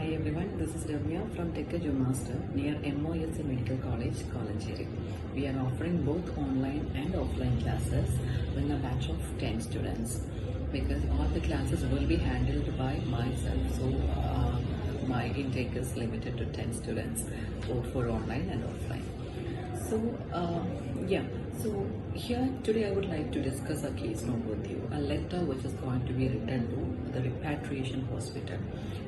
Hi everyone, this is 𝗕𝗯𝘂 from 𝗥𝗲𝗄 Master near M.A B Medical College, 𝗂𝗁𝗁. We are offering both online and offline classes with a batch of 10 students because all the classes will be handled by myself. So my intake is limited to 10 students, both for online and offline. So here today I would like to discuss a case note with you, a letter which is going to be written to the repatriation hospital.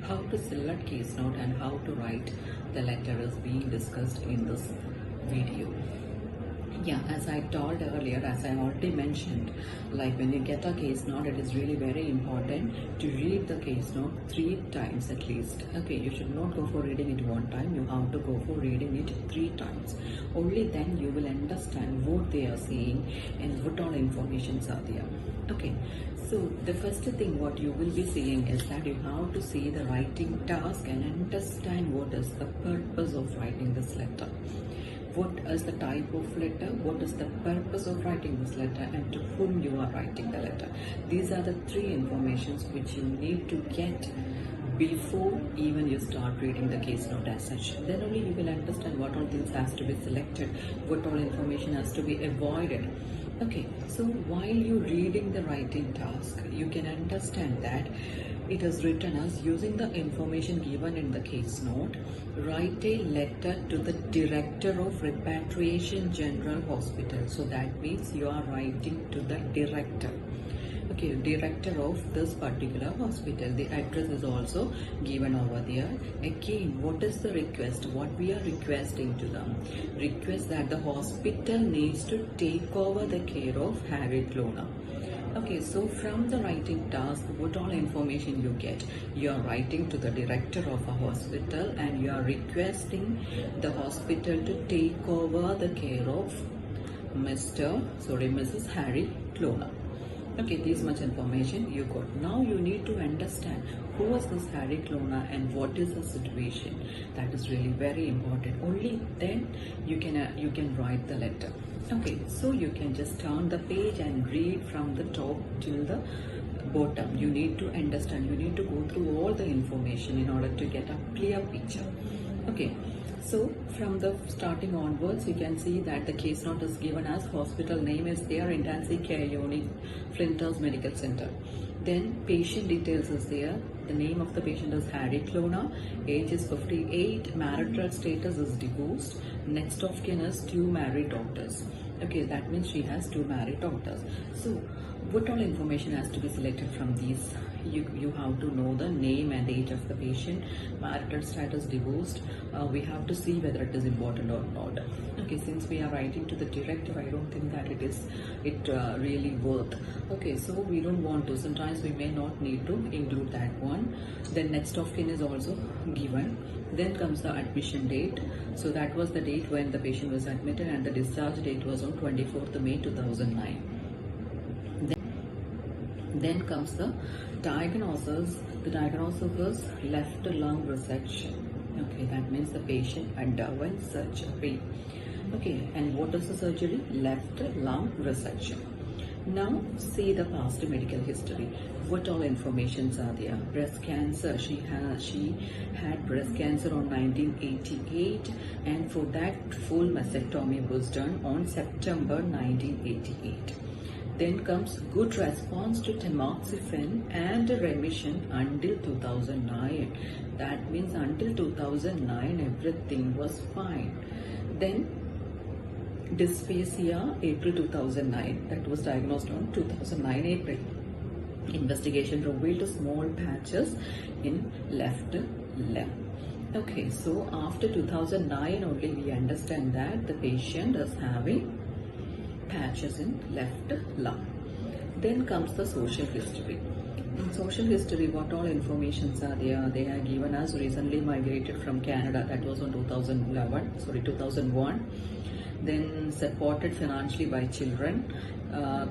How to select case note and how to write the letter is being discussed in this video. Yeah, as I told earlier, as I already mentioned, like when you get a case note, it is really very important to read the case note 3 times at least. Okay, you should not go for reading it 1 time, you have to go for reading it 3 times. Only then you will understand what they are saying and what all informations are there. Okay, so the first thing what you will be seeing is that you have to see the writing task and understand what is the purpose of writing this letter. What is the type of letter, what is the purpose of writing this letter, and to whom you are writing the letter. These are the 3 informations which you need to get before even you start reading the case note as such. Then only you will understand what all things has to be selected, what all information has to be avoided. Okay, so while you reading the writing task, you can understand that it is written as using the information given in the case note, write a letter to the Director of Repatriation General Hospital. So that means you are writing to the director. Okay, director of this particular hospital. The address is also given over there. Again, what is the request? What we are requesting to them? Request that the hospital needs to take over the care of 𝗂𝗵𝗆𝗁. Okay, so from the writing task, what all information you get? You are writing to the director of a hospital and you are requesting the hospital to take over the care of Mrs. 𝗂𝗵𝗆𝗁. Okay, this much information you got. Now you need to understand who is this 𝗂𝗵𝗆𝗁 and what is the situation. That is really very important. Only then you can write the letter. Okay, so you can just turn the page and read from the top till the bottom. You need to understand, you need to go through all the information in order to get a clear picture. Okay, so from the starting onwards, you can see that the case note is given as hospital name is there, intensive care unit, Flinders Medical Center. Then patient details is there. The name of the patient is 𝗂𝗵𝗆𝗁, age is 58, marital status is divorced, next of kin is 2 married daughters. Okay, that means she has 2 married daughters. So what all information has to be selected from these? You have to know the name and age of the patient, marital status divorced. We have to see whether it is important or not. Okay, since we are writing to the director, I don't think that it really worth. Okay, so we don't want to. Sometimes we may not need to include that one. Then next of kin is also given. Then comes the admission date. So that was the date when the patient was admitted and the discharge date was on 24th May 2009. Then comes the diagnosis. The diagnosis was left lung resection. Okay, that means the patient underwent surgery. Okay, and what is the surgery? Left lung resection. Now see the past medical history. What all informations are there? Breast cancer. She had breast cancer on 1988, and for that full mastectomy was done on September 1988. Then comes good response to tamoxifen and remission until 2009. That means until 2009 everything was fine. Then dysphagia, April 2009. That was diagnosed on 2009 April. Investigation revealed small patches in left lung. Okay, so after 2009 only we understand that the patient is having patches in left lung. Then comes the social history. In social history, what all informations are there? They are given as recently migrated from Canada. That was on 2001. then supported financially by children,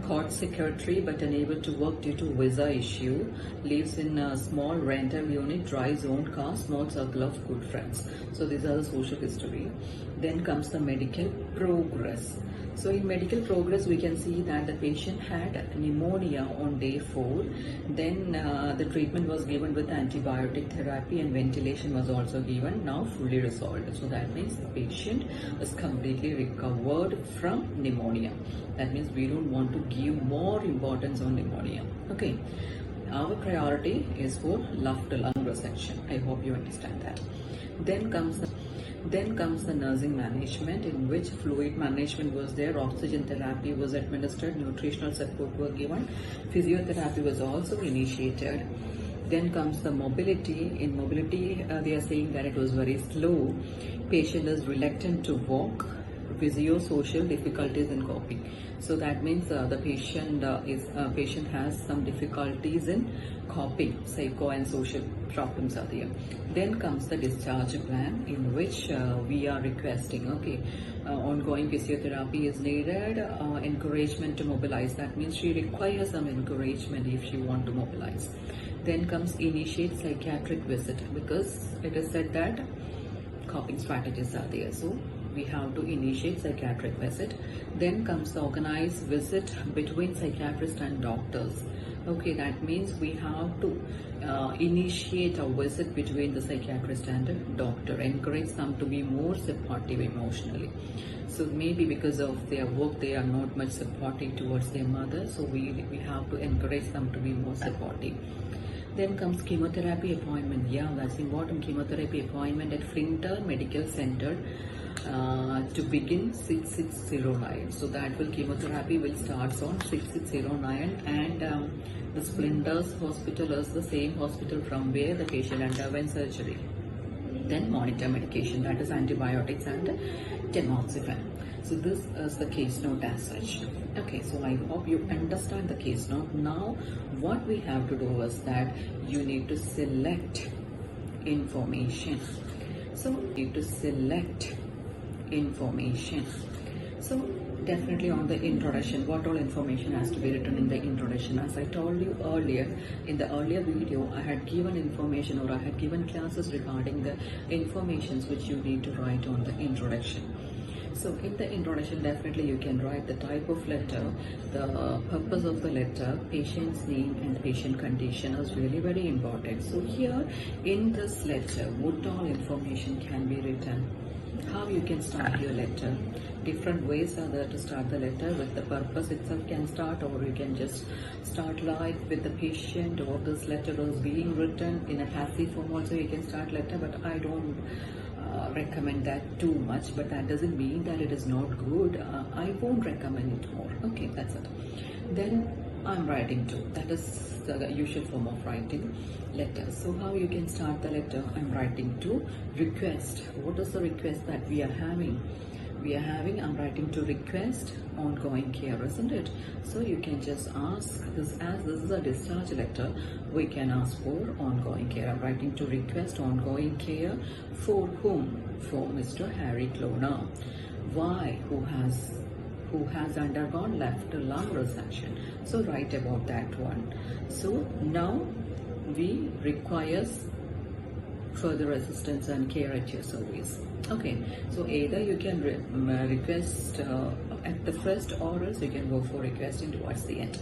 court secretary but unable to work due to visa issue, lives in a small rental unit, drives own car, small circle of good friends. So these are the social history. Then comes the medical progress. So in medical progress, we can see that the patient had pneumonia on day 4. Then the treatment was given with antibiotic therapy and ventilation was also given, now fully resolved. So that means the patient is completely recovered from pneumonia. That means we don't want to give more importance on pneumonia. Okay. Our priority is for left lung resection. I hope you understand that. Then comes the nursing management, in which fluid management was there, oxygen therapy was administered, nutritional support were given, physiotherapy was also initiated. Then comes the mobility. In mobility, they are saying that it was very slow. Patient is reluctant to walk, physiosocial difficulties in coping. So that means the patient has some difficulties in coping, psycho and social problems are there. Then comes the discharge plan, in which we are requesting, ongoing physiotherapy is needed, encouragement to mobilize. That means she requires some encouragement if she want to mobilize. Then comes initiate psychiatric visit, because it is said that coping strategies are there. So we have to initiate psychiatric visit. Then comes the organized visit between psychiatrist and doctors. Okay, that means we have to initiate a visit between the psychiatrist and the doctor, encourage them to be more supportive emotionally. So maybe because of their work, they are not much supportive towards their mother. So we have to encourage them to be more supportive. Then comes chemotherapy appointment. Yeah, that's important. Chemotherapy appointment at Flinter Medical Center to begin 6609. So that chemotherapy will start on 6609, and the Flinders Hospital is the same hospital from where the patient underwent surgery. Then monitor medication, that is antibiotics and tamoxifen. So this is the case note as such. Okay, so I hope you understand the case note. Now what we have to do is that you need to select information. So you need to select information. So definitely on the introduction, what all information has to be written in the introduction. As I told you earlier, in the earlier video, I had given information, or I had given classes regarding the informations which you need to write on the introduction. So in the introduction, definitely you can write the type of letter, the purpose of the letter, patient's name and patient condition is really very important. So here in this letter, what all information can be written? How you can start your letter? Different ways are there to start the letter. With the purpose itself can start, or you can just start like with the patient, or this letter is being written in a passive form also you can start letter, but I don't recommend that too much, but that doesn't mean that it is not good. I won't recommend it more. Okay, that's it. Then I'm writing to, that is the usual form of writing letters. So how you can start the letter? I'm writing to request. What is the request that we are having? I'm writing to request ongoing care, isn't it? So you can just ask this, as this is a discharge letter, we can ask for ongoing care. I'm writing to request ongoing care for whom? For Mr. Harry Cloner. Why? Who has undergone left lung resection. So write about that one. So now we requires further assistance and care at your service. Okay, so either you can request at the first, or else you can go for requesting towards the end.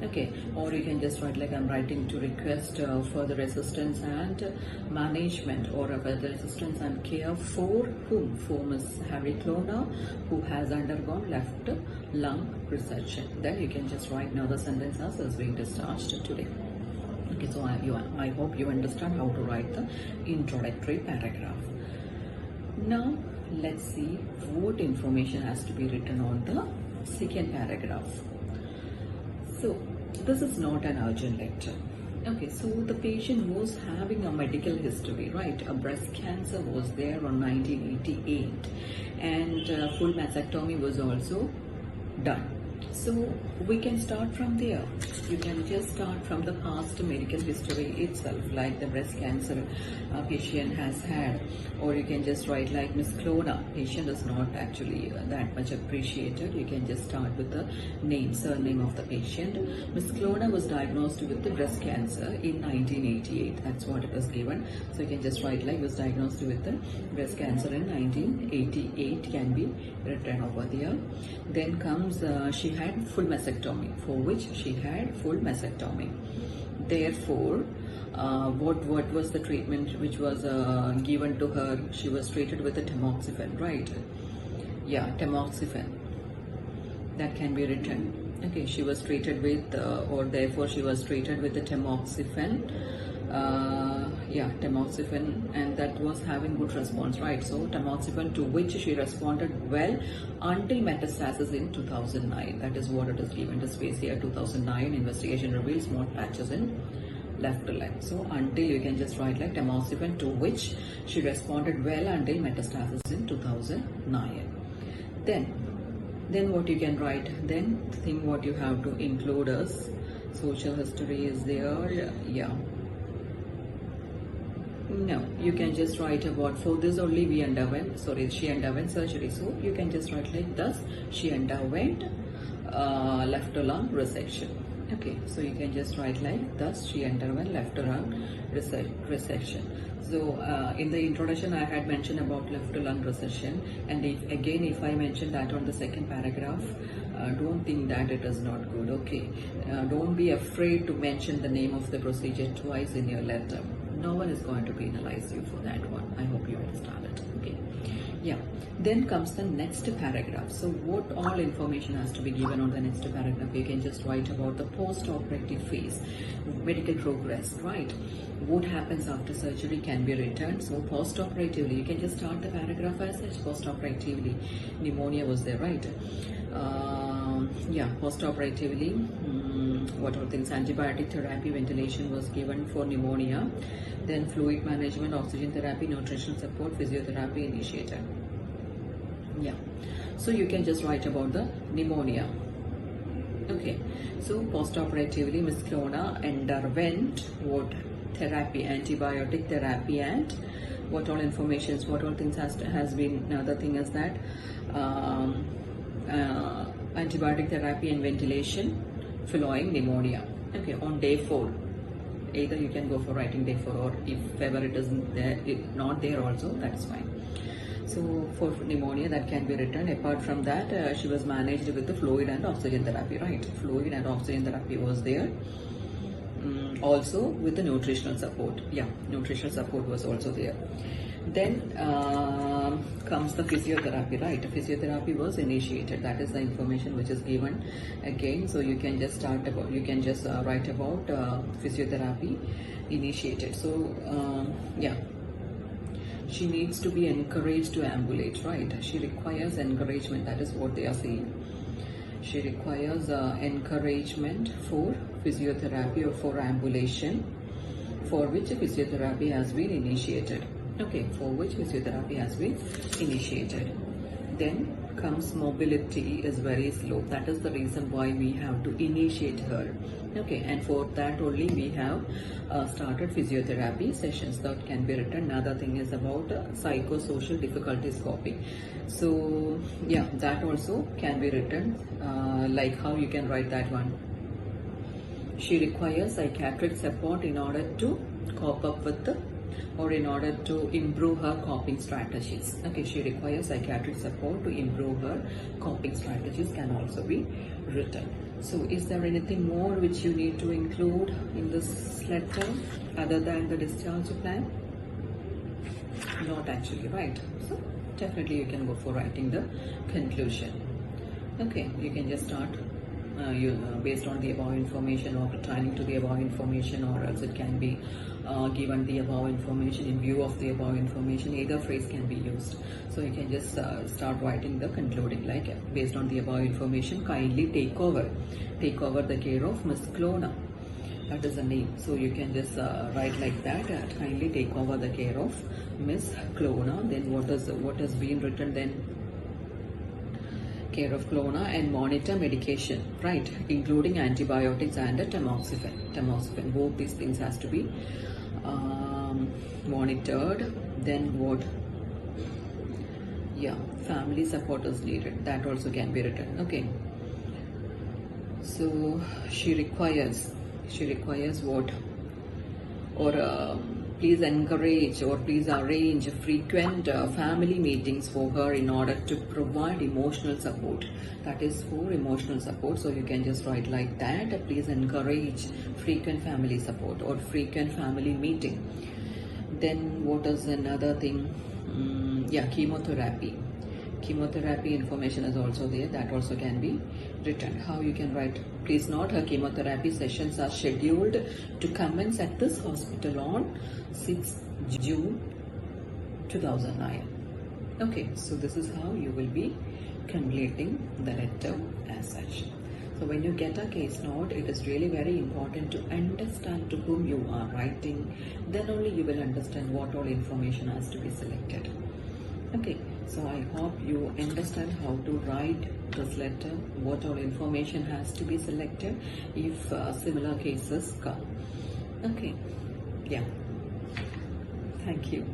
Okay, or you can just write like I'm writing to request further assistance and management, or further assistance and care for whom? For Ms. Harry Cloner, who has undergone left lung resection. Then you can just write now the sentence as being discharged today. Okay, so I hope you understand how to write the introductory paragraph. Now let's see what information has to be written on the second paragraph. So this is not an urgent letter. Okay, so the patient was having a medical history, right? A breast cancer was there on 1988, and full mastectomy was also done. So we can start from there. You can just start from the past medical history itself, like the breast cancer patient has had, or you can just write like Miss Clona. Patient is not actually that much appreciated. You can just start with the surname of the patient. Miss Clona was diagnosed with the breast cancer in 1988. That's what it was given. So you can just write like was diagnosed with the breast cancer in 1988 can be written over there. Then comes she had full mastectomy, for which she had full mastectomy. Therefore, what was the treatment which was given to her? She was treated with the tamoxifen, right? Yeah, tamoxifen. That can be written. Okay, she was treated with, or therefore she was treated with the tamoxifen. Yeah, tamoxifen, and that was having good response, right? So tamoxifen, to which she responded well until metastasis in 2009. That is what it is given to space here. 2009 investigation reveals small patches in left leg. So until, you can just write like tamoxifen, to which she responded well until metastasis in 2009. Then what you can write? Then the thing what you have to include is social history is there. Yeah. No, you can just write about, for this only she underwent surgery. So you can just write like, thus she underwent left lung resection. Okay, so you can just write like, thus she underwent left lung resection. So in the introduction I had mentioned about left lung resection, and if I mention that on the second paragraph, don't think that it is not good. Okay, don't be afraid to mention the name of the procedure twice in your letter. No one is going to penalize you for that one. I hope you understand it. Okay. Yeah. Then comes the next paragraph. So what all information has to be given on the next paragraph? You can just write about the post-operative phase, medical progress, right? What happens after surgery can be written. So post-operatively, you can just start the paragraph as such. Post-operatively, pneumonia was there, right? Yeah, post-operatively, what are things? Antibiotic therapy, ventilation was given for pneumonia. Then fluid management, oxygen therapy, nutritional support, physiotherapy initiated. Yeah, so you can just write about the pneumonia. Okay, so post-operatively, Miss Clona underwent what therapy? Antibiotic therapy, and what all informations, what all things has been. Another thing is that antibiotic therapy and ventilation following pneumonia. Okay, on day 4. Either you can go for writing day 4, or if ever it isn't there, not there also, that's fine. So for pneumonia, that can be written. Apart from that, she was managed with the fluid and oxygen therapy, right? Fluid and oxygen therapy was there. Also with the nutritional support. Yeah, nutritional support was also there. Then comes the physiotherapy, right? Physiotherapy was initiated. That is the information which is given again. So you can just start about, you can just write about physiotherapy initiated. So yeah, she needs to be encouraged to ambulate, right? She requires encouragement. That is what they are saying. She requires encouragement for physiotherapy or for ambulation, for which physiotherapy has been initiated. Okay, for which physiotherapy has been initiated. Then comes mobility is very slow. That is the reason why we have to initiate her. Okay, and for that only we have started physiotherapy sessions. That can be written. Another thing is about psychosocial difficulties coping. So yeah, that also can be written. Like how you can write that one. She requires psychiatric support in order to cope up with the, or in order to improve her coping strategies. Okay, she requires psychiatric support to improve her coping strategies can also be written. So is there anything more which you need to include in this letter other than the discharge plan? Not actually, right? So definitely you can go for writing the conclusion. Okay, you can just start based on the above information or pertaining to the above information, or else it can be given the above information, in view of the above information, either phrase can be used. So you can just start writing the concluding, like based on the above information, kindly take over the care of Miss Clona. That is the name. So you can just write like that, kindly take over the care of Miss Clona. Then what has been written then? care of clona and monitor medication, right, including antibiotics and tamoxifen. Both these things has to be monitored. Then what? Yeah, family support is needed. That also can be written. Okay. So she requires what? Or please encourage or please arrange frequent family meetings for her in order to provide emotional support. That is for emotional support. So you can just write like that. Please encourage frequent family support or frequent family meeting. Then what is another thing? Yeah, chemotherapy information is also there. That also can be written. How you can write? Please note, her chemotherapy sessions are scheduled to commence at this hospital on 6th June 2009. Okay, so this is how you will be completing the letter as such. So when you get a case note, it is really very important to understand to whom you are writing. Then only you will understand what all information has to be selected. Okay, so I hope you understand how to write this letter, what all information has to be selected if similar cases come. Okay, yeah, thank you.